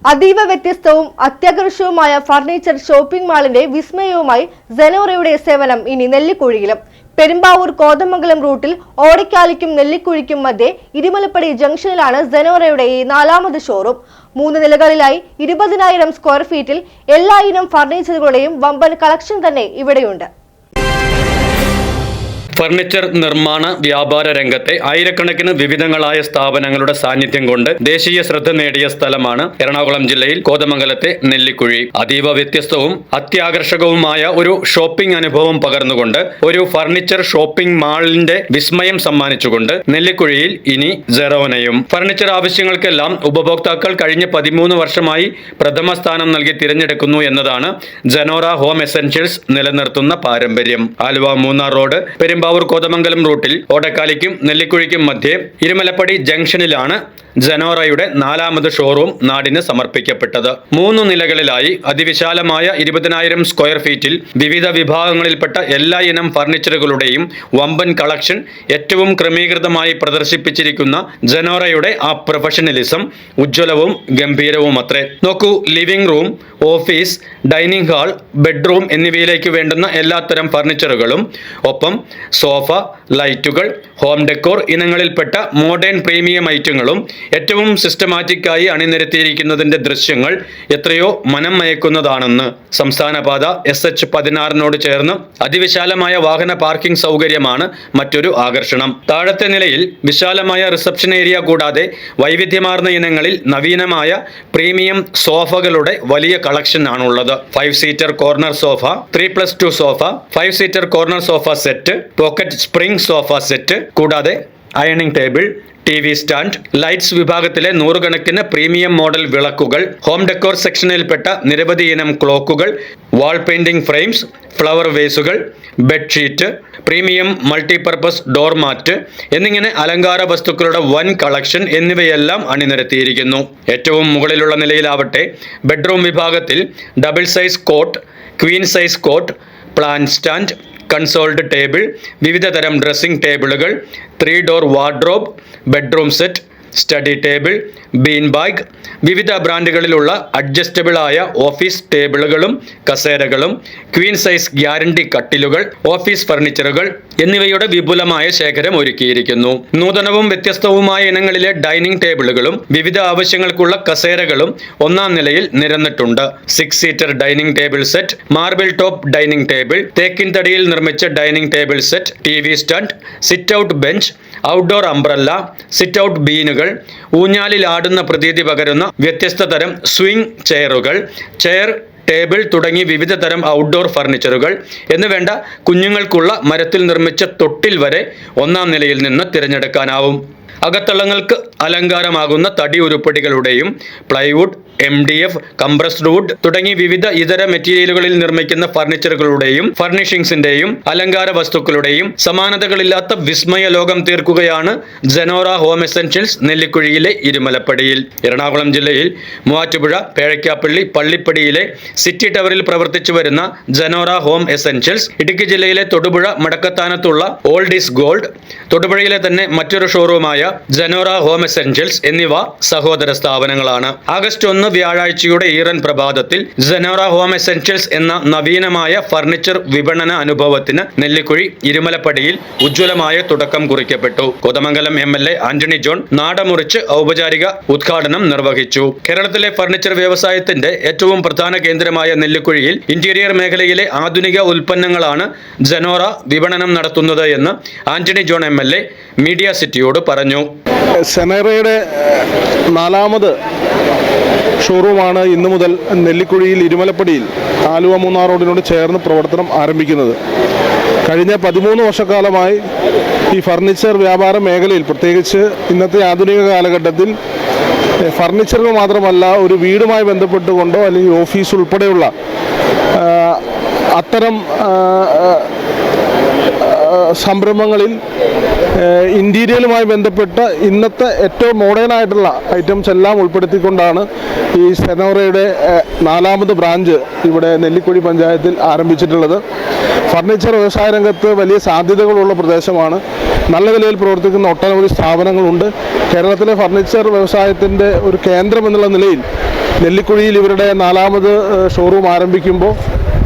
അതീവ വ്യത്യസ്തവും അത്യാകർഷകവുമായ furniture shopping മാളിന്റെ വിസ്മയവുമായി സെനോറയുടെ സേവനം ഇനി നെല്ലിക്കുഴിയിലും. പെരുമ്പാവൂർ കോതമംഗലം റൂട്ടിൽ ഓടക്കാലിക്കും നെല്ലിക്കുഴിക്കും മധ്യേ ഇരുമലപ്പടി ജംഗ്ഷനിലാണ് സെനോറയുടെ ഈ നാലാമത് ഷോറൂം. 3 നിലകളിലായി 20,000 സ്ക്വയർ ഫീറ്റിൽ എല്ലാ ഇനം ഫർണിച്ചറുകളുടെയും വമ്പൻ കളക്ഷൻ തന്നെ ഇവിടെയുണ്ട്. ഫർണിച്ചർ നിർമ്മാണ വ്യാപാര രംഗത്തെ ആയിരക്കണക്കിന് വിവിധങ്ങളായ സ്ഥാപനങ്ങളുടെ സാന്നിധ്യം കൊണ്ട് ദേശീയ ശ്രദ്ധ നേടിയ സ്ഥലമാണ് എറണാകുളം ജില്ലയിൽ കോതമംഗലത്തെ നെല്ലിക്കുഴി. അതീവ വ്യത്യസ്തവും അത്യാകർഷകവുമായ ഒരു ഷോപ്പിംഗ് അനുഭവം പകർന്നുകൊണ്ട് ഒരു ഫർണിച്ചർ ഷോപ്പിംഗ് മാളിന്റെ വിസ്മയം സമ്മാനിച്ചുകൊണ്ട് നെല്ലിക്കുഴിയിൽ ഇനി സെറോനയും. ഫർണിച്ചർ ആവശ്യങ്ങൾക്കെല്ലാം ഉപഭോക്താക്കൾ കഴിഞ്ഞ 13 വർഷമായി പ്രഥമ സ്ഥാനം നൽകി തിരഞ്ഞെടുക്കുന്നു എന്നതാണ് സെനോറ ഹോം എസെൻഷ്യൽസ് നിലനിർത്തുന്ന പാരമ്പര്യം. ആലുവ മൂന്നാർ റോഡ് പെരുമ്പാവൂർ കോതമംഗലം റൂട്ടിൽ ഓടക്കാലിക്കും നെല്ലിക്കുഴിക്കും മധ്യേ ഇരുമലപ്പടി ജംഗ്ഷനിലാണ് സെനോറയുടെ 4ാമത് ഷോറൂം നാടിന് സമർപ്പിക്കപ്പെട്ടത്. 3 നിലകളിലായി അതിവിശാലമായ 20,000 സ്ക്വയർ ഫീറ്റിൽ വിവിധ വിഭാഗങ്ങളിൽപ്പെട്ട എല്ലാ ഇനം ഫർണിച്ചറുകളുടെയും വമ്പൻ കളക്ഷൻ ഏറ്റവും ക്രമീകൃതമായി പ്രദർശിപ്പിച്ചിരിക്കുന്ന സെനോറയുടെ ആ പ്രൊഫഷണലിസം ഉജ്ജ്വലവും ഗംഭീരവും അത്രേ. നോക്കൂ, living room, office, dining hall, bedroom എന്നിവയിലേക്ക് വേണ്ടുന്ന എല്ലാത്തരം ഫർണിച്ചറുകളും ഒപ്പം സോഫ, ലൈറ്റുകൾ, ഹോം ഡെക്കോർ ഇനങ്ങളിൽപ്പെട്ട മോഡേൺ പ്രീമിയം ഐറ്റങ്ങളും ഏറ്റവും സിസ്റ്റമാറ്റിക്കായി അണിനിരത്തിയിരിക്കുന്നതിന്റെ ദൃശ്യങ്ങൾ എത്രയോ മനം മയക്കുന്നതാണെന്ന്. സംസ്ഥാന പാത SH-16 ചേർന്ന് അതിവിശാലമായ വാഹന പാർക്കിംഗ് സൗകര്യമാണ് മറ്റൊരു ആകർഷണം. താഴത്തെ നിലയിൽ വിശാലമായ റിസപ്ഷൻ ഏരിയ കൂടാതെ വൈവിധ്യമാർന്ന ഇനങ്ങളിൽ നവീനമായ പ്രീമിയം സോഫകളുടെ വലിയ കളക്ഷൻ ആണുള്ളത്. 5 seater corner sofa, 3+2 sofa, 5 seater corner sofa set, pocket spring sofa set, കൂടാതെ ironing table, TV stand, lights വിഭാഗത്തിലെ 100 കണക്കിന് പ്രീമിയം മോഡൽ വിളക്കുകൾ, ഹോം ഡെക്കോർ സെക്ഷനിൽപ്പെട്ട നിരവധി ഇനം ക്ലോക്കുകൾ, വാൾ പെയിന്റിംഗ് ഫ്രെയിംസ്, ഫ്ലവർ വേസുകൾ, bedsheet, premium multipurpose door mat എന്നിങ്ങനെ അലങ്കാര വസ്തുക്കളുടെ വൻ കളക്ഷൻ എന്നിവയെല്ലാം അണിനിരത്തിയിരിക്കുന്നു. ഏറ്റവും മുകളിലുള്ള നിലയിലാവട്ടെ ബെഡ്റൂം വിഭാഗത്തിൽ double size cot, queen size cot, plant stand, console table, വിവിധ തരം ഡ്രസ്സിംഗ് ടേബിളുകൾ, 3 door wardrobe, bedroom set, study table, bean bag, വിവിധ ബ്രാൻഡുകളിലുള്ള അഡ്ജസ്റ്റബിൾ ആയ ഓഫീസ് ടേബിളുകളും കസേരകളും, ക്വീൻ സൈസ് ഗ്യാരണ്ടി കട്ടിലുകൾ, ഓഫീസ് ഫർണിച്ചറുകൾ എന്നിവയുടെ വിപുലമായ ശേഖരം ഒരുക്കിയിരിക്കുന്നു. നൂതനവും വ്യത്യസ്തവുമായ ഇനങ്ങളിലെ ഡൈനിങ് ടേബിളുകളും വിവിധ ആവശ്യങ്ങൾക്കുള്ള കസേരകളും 1ാം നിലയിൽ നിരന്നിട്ടുണ്ട്. 6 seater dining table set, marble top dining table, തേക്കിൻ തടിയിൽ നിർമ്മിച്ച dining table set, TV stand, sit out bench, outdoor umbrella, sit out ബീനുകൾ, ഊഞ്ഞാലിൽ ആടുന്ന പ്രതീതി പകരുന്ന വ്യത്യസ്ത തരം സ്വിംഗ് ചെയറുകൾ, ചെയർ, ടേബിൾ തുടങ്ങി വിവിധ തരം ഔട്ട്ഡോർ ഫർണിച്ചറുകൾ എന്നുവേണ്ട കുഞ്ഞുങ്ങൾക്കുള്ള മരത്തിൽ നിർമ്മിച്ച തൊട്ടിൽ വരെ 1ാം നിലയിൽ നിന്ന് തിരഞ്ഞെടുക്കാനാവും. അകത്തളങ്ങൾക്ക് അലങ്കാരമാകുന്ന തടി ഉരുപ്പടികളുടെയും പ്ലൈവുഡ്, MDF, കംപ്രസ്ഡ് വുഡ് തുടങ്ങി വിവിധ ഇതര മെറ്റീരിയലുകളിൽ നിർമ്മിക്കുന്ന ഫർണിച്ചറുകളുടെയും ഫർണിഷിംഗ്സിന്റെയും അലങ്കാര വസ്തുക്കളുടെയും സമാനതകളില്ലാത്ത വിസ്മയ ലോകം തീർക്കുകയാണ് സെനോറ ഹോം എസെൻഷ്യൽസ് നെല്ലിക്കുഴിയിലെ ഇരുമലപ്പടിയിൽ. എറണാകുളം ജില്ലയിൽ മൂവാറ്റുപുഴ, പേഴയ്ക്കാപ്പള്ളി, പള്ളിപ്പടിയിലെ സിറ്റി ടവറിൽ പ്രവർത്തിച്ചു വരുന്ന സെനോറ ഹോം എസെൻഷ്യൽസ് ഇടുക്കി ജില്ലയിലെ തൊടുപുഴ മടക്കത്താനത്തുള്ള ഓൾഡ് ഈസ് ഗോൾഡ്, തൊടുപുഴയിലെ തന്നെ മറ്റൊരു ഷോറൂമായ സെനോറ ഹോം എസെൻഷ്യൽസ് എന്നിവ സഹോദര സ്ഥാപനങ്ങളാണ്. ആഗസ്റ്റ് 1 വ്യാഴാഴ്ചയുടെ ഈറൻ പ്രഭാതത്തിൽ സെനോറ ഹോം എസെൻഷ്യൽസ് എന്ന നവീനമായ ഫർണിച്ചർ വിപണന അനുഭവത്തിന് നെല്ലിക്കുഴി ഇരുമലപ്പടിയിൽ ഉജ്ജ്വലമായ തുടക്കം കുറിക്കപ്പെട്ടു. കോതമംഗലം MLA ആന്റണി ജോൺ നാടമുറിച്ച് ഔപചാരിക ഉദ്ഘാടനം നിർവഹിച്ചു. കേരളത്തിലെ ഫർണിച്ചർ വ്യവസായത്തിന്റെ ഏറ്റവും പ്രധാന കേന്ദ്രമായ നെല്ലിക്കുഴിയിൽ ഇന്റീരിയർ മേഖലയിലെ ആധുനിക ഉൽപ്പന്നങ്ങളാണ് സെനോറ വിപണനം നടത്തുന്നത് എന്ന് ആന്റണി ജോൺ MLA മീഡിയ സിറ്റിയോട് പറഞ്ഞു. സെനോറയുടെ 4ാമത് ഷോറൂമാണ് ഇന്നു മുതൽ നെല്ലിക്കുഴിയിൽ ഇരുമലപ്പടിയിൽ ആലുവ മൂന്നാർ റോഡിനോട് ചേർന്ന് പ്രവർത്തനം ആരംഭിക്കുന്നത്. കഴിഞ്ഞ 13 വർഷക്കാലമായി ഈ ഫർണിച്ചർ വ്യാപാര മേഖലയിൽ, പ്രത്യേകിച്ച് ഇന്നത്തെ ആധുനിക കാലഘട്ടത്തിൽ ഫർണിച്ചറുകൾ മാത്രമല്ല, ഒരു വീടുമായി ബന്ധപ്പെട്ടുകൊണ്ടോ അല്ലെങ്കിൽ ഓഫീസ് ഉൾപ്പെടെയുള്ള അത്തരം സംരംഭങ്ങളിൽ ഇന്റീരിയലുമായി ബന്ധപ്പെട്ട ഇന്നത്തെ ഏറ്റവും മോഡേൺ ആയിട്ടുള്ള ഐറ്റംസ് എല്ലാം ഉൾപ്പെടുത്തിക്കൊണ്ടാണ് ഈ സെനോറയുടെ 4ാമത് ബ്രാഞ്ച് ഇവിടെ നെല്ലിക്കുഴി പഞ്ചായത്തിൽ ആരംഭിച്ചിട്ടുള്ളത്. ഫർണിച്ചർ വ്യവസായ രംഗത്ത് വലിയ സാധ്യതകളുള്ള പ്രദേശമാണ്. നല്ല നിലയിൽ പ്രവർത്തിക്കുന്ന ഒട്ടനവധി സ്ഥാപനങ്ങളുണ്ട്. കേരളത്തിലെ ഫർണിച്ചർ വ്യവസായത്തിൻ്റെ ഒരു കേന്ദ്രം എന്നുള്ള നിലയിൽ നെല്ലിക്കുഴിയിൽ ഇവരുടെ 4ാമത് ഷോറൂം ആരംഭിക്കുമ്പോൾ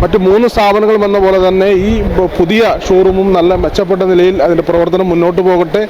മറ്റ് 3 സ്ഥാപനങ്ങളും എന്ന പോലെ തന്നെ ഈ പുതിയ ഷോറൂമും നല്ല മെച്ചപ്പെട്ട നിലയിൽ അതിൻ്റെ പ്രവർത്തനം മുന്നോട്ട് പോകട്ടെ.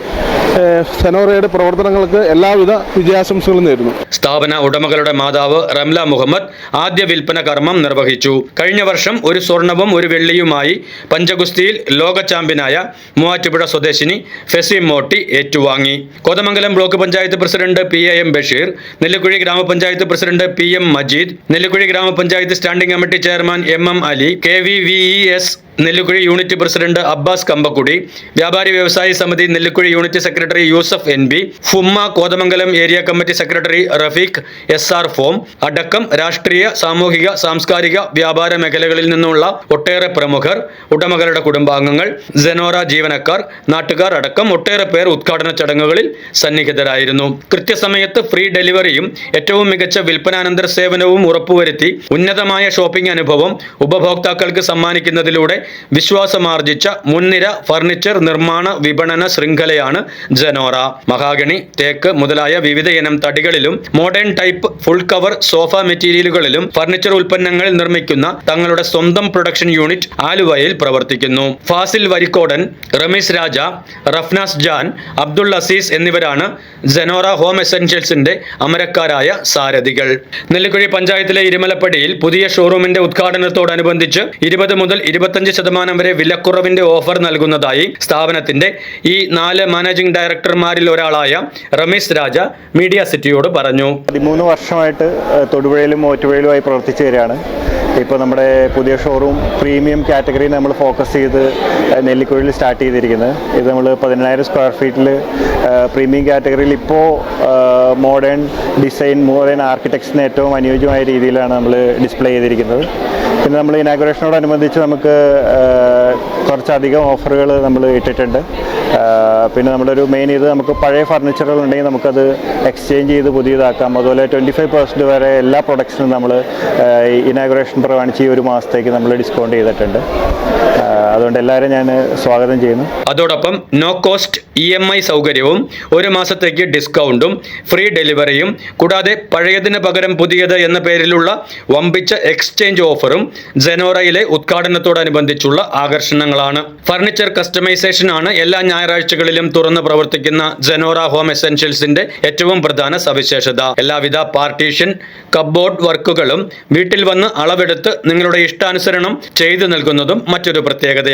സെനോറയുടെ പ്രവർത്തനങ്ങൾക്ക് എല്ലാവിധ വിജയാശംസകളും നേരുന്നു. സ്ഥാപന ഉടമകളുടെ മാതാവ് റംല മുഹമ്മദ് ആദ്യ വിൽപ്പന കർമ്മം നിർവഹിച്ചു. കഴിഞ്ഞ വർഷം ഒരു സ്വർണവും ഒരു വെള്ളിയുമായി പഞ്ചഗുസ്തിയിൽ ലോക ചാമ്പ്യനായ മൂവാറ്റുപുഴ സ്വദേശിനി ഫെസിം മോട്ടി ഏറ്റുവാങ്ങി. Kothamangalam block panchayat president PAM Basheer, Nellikuzhi grama panchayat president PM Majeed, Nellikuzhi grama panchayat standing committee chairman MM Ali, KVVES Nellikuzhi unit president Abbas Kambakkudi, വ്യാപാരി വ്യവസായി സമിതി Nellikuzhi unit secretary Yusuf NB, ഫുമ്മ Kothamangalam area committee secretary Rafeeq SR ഫോം അടക്കം രാഷ്ട്രീയ, സാമൂഹിക, സാംസ്കാരിക, വ്യാപാര മേഖലകളിൽ നിന്നുള്ള ഒട്ടേറെ പ്രമുഖർ, ഉടമകളുടെ കുടുംബാംഗങ്ങൾ, സെനോറ ജീവനക്കാർ, നാട്ടുകാർ അടക്കം ഒട്ടേറെ പേർ ഉദ്ഘാടന ചടങ്ങുകളിൽ സന്നിഹിതരായിരുന്നു. കൃത്യസമയത്ത് ഫ്രീ ഡെലിവറിയും ഏറ്റവും മികച്ച വിൽപ്പനാനന്തര സേവനവും ഉറപ്പുവരുത്തി ഉന്നതമായ ഷോപ്പിംഗ് അനുഭവം ഉപഭോക്താക്കൾക്ക് സമ്മാനിക്കുന്നതിലൂടെ വിശ്വാസമാർജിച്ച മുൻനിര ഫർണിച്ചർ നിർമ്മാണ വിപണന ശൃംഖലയാണ് സെനോറ. മഹാഗണി, തേക്ക് മുതലായ വിവിധ ഇനം തടികളിലും modern type full cover sofa മെറ്റീരിയലുകളിലും ഫർണിച്ചർ ഉൽപ്പന്നങ്ങൾ നിർമ്മിക്കുന്ന തങ്ങളുടെ സ്വന്തം പ്രൊഡക്ഷൻ യൂണിറ്റ് ആലുവയിൽ പ്രവർത്തിക്കുന്നു. ഫാസിൽ വരിക്കോടൻ, റമീസ് രാജ, റഫ്നാസ് ജാൻ, അബ്ദുൾ അസീസ് എന്നിവരാണ് സെനോറ ഹോം എസെൻഷ്യൽസിന്റെ അമരക്കാരായ സാരഥികൾ. നെല്ലിക്കുഴി പഞ്ചായത്തിലെ ഇരുമലപ്പടിയിൽ പുതിയ ഷോറൂമിന്റെ ഉദ്ഘാടനത്തോടനുബന്ധിച്ച് 20 മുതൽ 25% വരെ വിലക്കുറവിന്റെ ഓഫർ നൽകുന്നതായി സ്ഥാപനത്തിന്റെ ഈ 4 മാനേജിംഗ് ഡയറക്ടർമാരിൽ ഒരാളായ റമീസ് രാജ മീഡിയ സിറ്റിയോട് പറഞ്ഞു. 13 വർഷമായിട്ട് തൊടുപുഴയിലും മൂവാറ്റുപുഴയിലുമായി പ്രവർത്തിച്ചു വരികയാണ്. ഇപ്പോൾ നമ്മുടെ പുതിയ ഷോറൂം പ്രീമിയം കാറ്റഗറിയിൽ നമ്മൾ ഫോക്കസ് ചെയ്ത് നെല്ലിക്കുഴിയിൽ സ്റ്റാർട്ട് ചെയ്തിരിക്കുന്നത്. ഇത് നമ്മൾ 10000 സ്ക്വയർ ഫീറ്റിൽ പ്രീമിയം കാറ്റഗറിയിൽ ഇപ്പോൾ മോഡേൺ ഡിസൈൻ, മോഡേൺ ആർക്കിടെക്ചറിന് ഏറ്റവും അനുയോജ്യമായ രീതിയിലാണ് നമ്മൾ ഡിസ്പ്ലേ ചെയ്തിരിക്കുന്നത്. പിന്നെ നമ്മൾ ഇനാഗുറേഷനോടനുബന്ധിച്ച് നമുക്ക് കുറച്ചധികം ഓഫറുകൾ നമ്മൾ ഇട്ടിട്ടുണ്ട്. പിന്നെ നമ്മുടെ ഒരു മെയിൻ ഇത് നമുക്ക് പഴയ ഫർണിച്ചറുകൾ ഉണ്ടെങ്കിൽ നമുക്കത് എക്സ്ചേഞ്ച് ചെയ്ത് പുതിയതാക്കാം. അതുപോലെ 25% വരെ എല്ലാ പ്രൊഡക്ട്സിനും നമ്മൾ ഇനാഗുറേഷൻ പ്രമാണിച്ച് ഈ 1 മാസത്തേക്ക് നമ്മൾ ഡിസ്കൗണ്ട് ചെയ്തിട്ടുണ്ട്. അതുകൊണ്ട് എല്ലാവരും ഞാൻ സ്വാഗതം ചെയ്യുന്നു. അതോടൊപ്പം നോ കോസ്റ്റ് EMI സൗകര്യവും 1 മാസത്തേക്ക് ഡിസ്കൗണ്ടും ഫ്രീ ഡെലിവറിയും കൂടാതെ പഴയതിന് പകരം പുതിയത് എന്ന പേരിലുള്ള വമ്പിച്ച എക്സ്ചേഞ്ച് ഓഫറും സെനോറയിലെ ഉദ്ഘാടനത്തോടനുബന്ധിച്ചുള്ള ആകർഷണങ്ങളാണ്. ഫർണിച്ചർ കസ്റ്റമൈസേഷൻ ആണ് എല്ലാ ഞായറാഴ്ചകളിലും തുറന്ന് പ്രവർത്തിക്കുന്ന സെനോറ ഹോം എസെൻഷ്യൽസിന്റെ ഏറ്റവും പ്രധാന സവിശേഷത. എല്ലാവിധ പാർട്ടീഷൻ, കപ്ബോർഡ് വർക്കുകളും വീട്ടിൽ വന്ന് അളവെടുത്ത് നിങ്ങളുടെ ഇഷ്ടാനുസരണം ചെയ്തു നൽകുന്നതും മറ്റൊരു പ്രത്യേകതയാണ്.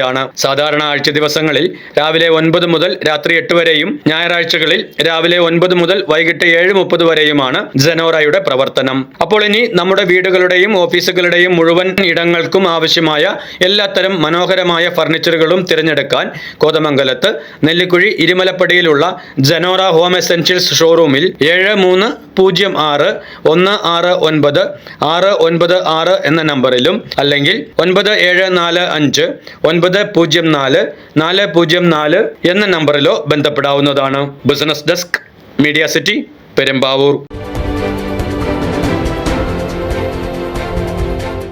സാധാരണ ആഴ്ച ദിവസങ്ങളിൽ രാവിലെ 9 മുതൽ രാത്രി 8 വരെയും ഞായറാഴ്ചകളിൽ രാവിലെ 9 മുതൽ വൈകിട്ട് 7:30 വരെയുമാണ് സെനോറയുടെ പ്രവർത്തനം. അപ്പോൾ ഇനി നമ്മുടെ വീടുകളുടെയും ഓഫീസുകളുടെയും മുഴുവൻ ഇടങ്ങൾക്കും ആവശ്യമായ എല്ലാത്തരം മനോഹരമായ ഫർണിച്ചറുകളും തിരഞ്ഞെടുക്കാൻ കോതമംഗലത്ത് നെല്ലിക്കുഴി ഇരുമലപ്പടിയിലുള്ള സെനോറ ഹോം എസെൻഷ്യൽസ് ഷോറൂമിൽ 7330169696 എന്ന നമ്പറിലും അല്ലെങ്കിൽ 9745 904 404 എന്ന നമ്പറിലോ ബന്ധപ്പെടാവുന്നതാണ്. Business desk, media city, Perumbavoor.